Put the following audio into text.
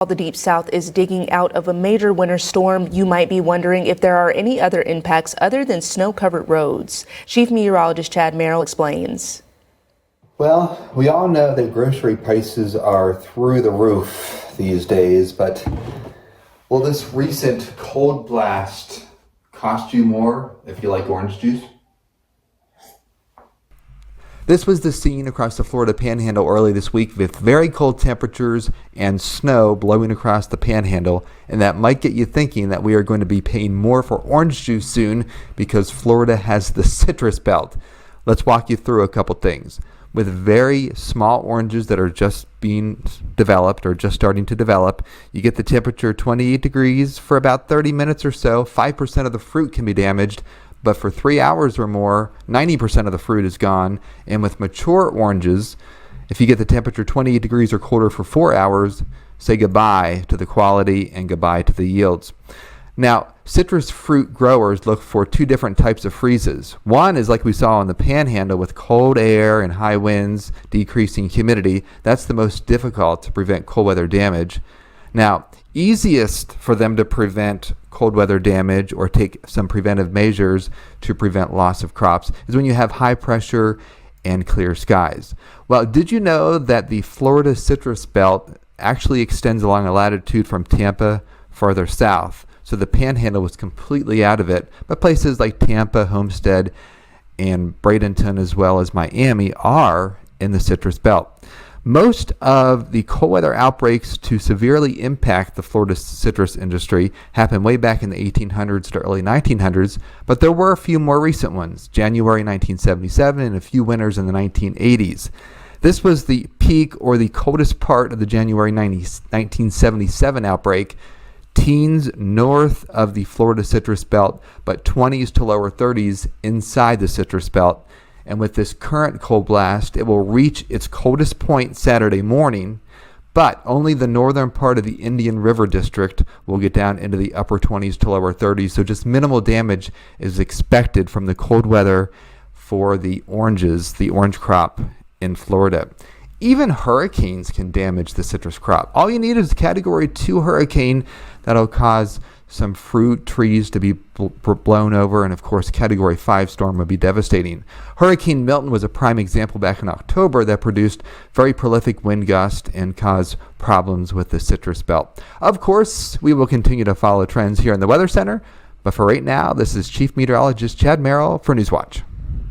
While the Deep South is digging out of a major winter storm, you might be wondering if there are any other impacts other than snow-covered roads. Chief Meteorologist Chad Merrill explains. Well, we all know that grocery prices are through the roof these days, but will this recent cold blast cost you more if you like orange juice? This was the scene across the Florida Panhandle early this week with very cold temperatures and snow blowing across the Panhandle, and that might get you thinking that we are going to be paying more for orange juice soon because Florida has the citrus belt. Let's walk you through a couple things. With very small oranges that are just being developed or just starting to develop, you get the temperature 28 degrees for about 30 minutes or so. 5% of the fruit can be damaged, but for 3 hours or more, 90% of the fruit is gone. And with mature oranges, if you get the temperature 28 degrees or colder for 4 hours, say goodbye to the quality and goodbye to the yields. Now, citrus fruit growers look for two different types of freezes. One is like we saw in the Panhandle with cold air and high winds, decreasing humidity. That's the most difficult to prevent cold weather damage. Now, easiest for them to prevent cold weather damage or take some preventive measures to prevent loss of crops is when you have high pressure and clear skies. Well, did you know that the Florida citrus belt actually extends along a latitude from Tampa farther south? So the Panhandle was completely out of it, but places like Tampa, Homestead, and Bradenton, as well as Miami, are in the citrus belt. Most of the cold weather outbreaks to severely impact the Florida citrus industry happened way back in the 1800s to early 1900s, but there were a few more recent ones, January 1977 and a few winters in the 1980s. This was the peak or the coldest part of the January 1977 outbreak. Teens north of the Florida citrus belt, but 20s to lower 30s inside the citrus belt. And with this current cold blast, it will reach its coldest point Saturday morning, but only the northern part of the Indian River District will get down into the upper 20s to lower 30s. So just minimal damage is expected from the cold weather for the oranges, the orange crop in Florida. Even hurricanes can damage the citrus crop. All you need is a Category 2 hurricane that'll cause some fruit trees to be blown over, and of course Category 5 storm would be devastating. Hurricane Milton was a prime example back in October that produced very prolific wind gusts and caused problems with the citrus belt. Of course, we will continue to follow trends here in the Weather Center, but for right now, this is Chief Meteorologist Chad Merrill for Newswatch.